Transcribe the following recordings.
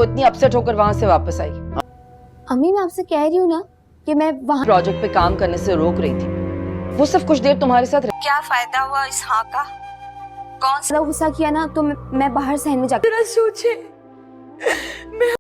वो इतनी अपसेट होकर वहां से वापस आई। अम्मी मैं आपसे कह रही हूँ ना कि मैं वहाँ प्रोजेक्ट पे काम करने से रोक रही थी। वो सिर्फ कुछ देर तुम्हारे साथ क्या फायदा हुआ इस हाँ का? कौन सा गुस्सा किया ना तो मैं बाहर सहन में जाकर सोचे।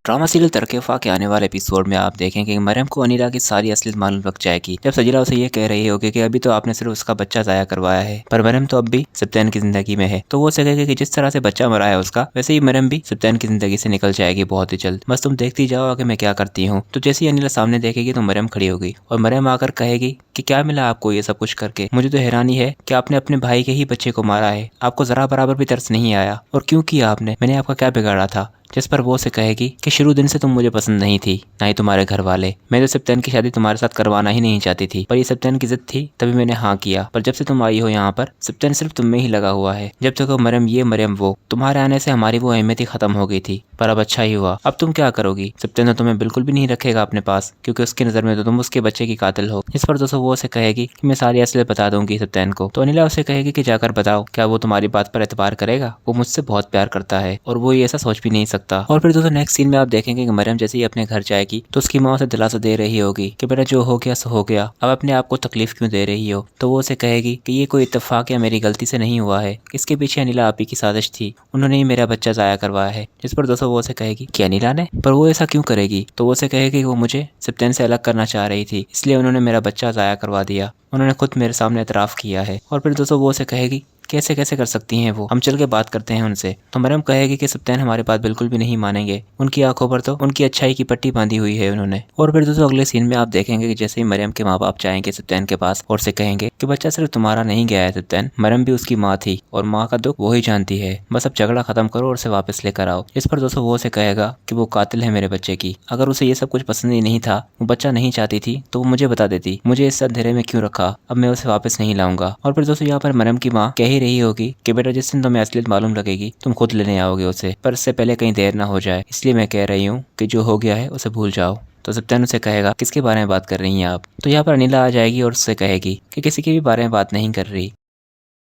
ड्रामा सीरियल तरकेफा के आने वाले एपिसोड में आप देखेंगे कि मरियम को अनिला की सारी असलियत मालूम लग जाएगी जब सजीला उसे ये कह रही होगी कि अभी तो आपने सिर्फ उसका बच्चा ज़ाया करवाया है, पर मरियम तो अब भी सप्तान की जिंदगी में है। तो वो उसे कहेगी कि जिस तरह से बच्चा मरा है उसका, वैसे ही मरियम भी सप्तान की जिंदगी से निकल जाएगी बहुत ही जल्द। बस तुम देखती जाओ आगे मैं क्या करती हूँ। तो जैसे ही अनिला सामने देखेगी तो मरियम खड़ी होगी और मरियम आकर कहेगी कि क्या मिला आपको ये सब कुछ करके? मुझे तो हैरानी है कि आपने अपने भाई के ही बच्चे को मारा है, आपको जरा बराबर भी तरस नहीं आया। और क्यों किया आपने? मैंने आपका क्या बिगाड़ा था? जिस पर वो उसे कहेगी कि शुरू दिन से तुम मुझे पसंद नहीं थी, ना ही तुम्हारे घर वाले। मैं तो सप्तान की शादी तुम्हारे साथ करवाना ही नहीं चाहती थी, पर ये सप्तान की जिद थी तभी मैंने हाँ किया। पर जब से तुम आई हो यहाँ पर सप्तान सिर्फ तुम में ही लगा हुआ है। जब तक मरियम ये मरियम वो, तुम्हारे आने से हमारी वो अहमियत ही खत्म हो गई थी। पर अब अच्छा ही हुआ। अब तुम क्या करोगी? सप्तान तो तुम्हें बिल्कुल भी नहीं रखेगा अपने पास, क्योंकि उसकी नजर में तो तुम उसके बच्चे की कातिल हो। इस पर दोस्तों वो उसे कहेगी कि मैं सारी असलियत बता दूंगी सप्तान को। तो अनिला उसे कहेगी कि जाकर बताओ, क्या वो तुम्हारी बात पर एतबार करेगा? वो मुझसे बहुत प्यार करता है और वो ये ऐसा सोच भी नहीं सकता। और फिर दोस्तों नेक्स्ट सीन में आप देखेंगे कि मरियम जैसे ही अपने घर जाएगी तो उसकी माँ उसे दिलासा दे रही होगी कि बेटा जो हो गया सो हो गया, अब अपने आप को तकलीफ क्यों दे रही हो? तो वो उसे कहेगी कि ये कोई इत्तेफाक या मेरी गलती से नहीं हुआ है, इसके पीछे अनिला आपी की साजिश थी, उन्होंने ही मेरा बच्चा ज़ाया करवाया है। जिस पर दोस्तों वो उसे कहेगी कि अनिला ने? पर वो ऐसा क्यों करेगी? तो वो उसे कहेगी कि वो मुझे सप्तान से अलग करना चाह रही थी, इसलिए उन्होंने मेरा बच्चा ज़ाया करवा दिया। उन्होंने खुद मेरे सामने एतराफ़ किया है। और फिर दोस्तों वो उसे कहेगी कैसे कैसे कर सकती हैं वो, हम चल के बात करते हैं उनसे। तो मरियम कहेगी कि सप्तान हमारी बात बिल्कुल भी नहीं मानेंगे, उनकी आंखों पर तो उनकी अच्छाई की पट्टी बांधी हुई है उन्होंने। और फिर दोस्तों अगले सीन में आप देखेंगे कि जैसे ही मरियम के माँ बाप जाएंगे सप्तान के पास और से कहेंगे कि बच्चा सिर्फ तुम्हारा नहीं गया है सप्तान, मरियम भी उसकी माँ थी और माँ का दुख वो ही जानती है, बस अब झगड़ा खत्म करो और उसे वापस लेकर आओ। इस पर दोस्तों वो उसे कहेगा कि वो कातिल है मेरे बच्चे की, अगर उसे ये सब कुछ पसंद ही नहीं था, वो बच्चा नहीं चाहती थी, तो वो मुझे बता देती, मुझे इस अंधेरे में क्यों रखा, अब मैं उसे वापस नहीं लाऊंगा। और फिर दोस्तों यहाँ पर मरियम की माँ कह ही रही होगी कि बेटा जिस दिन तुम्हें असलियत मालूम लगेगी तुम खुद लेने आओगे उसे, पर इससे पहले कहीं देर ना हो जाए, इसलिए मैं कह रही हूँ कि जो हो गया है उसे भूल जाओ। तो सप्तान उसे कहेगा किसके बारे में बात कर रही हैं आप? तो यहाँ पर अनिला आ जाएगी और उससे कहेगी कि किसी के भी बारे में बात नहीं कर रही,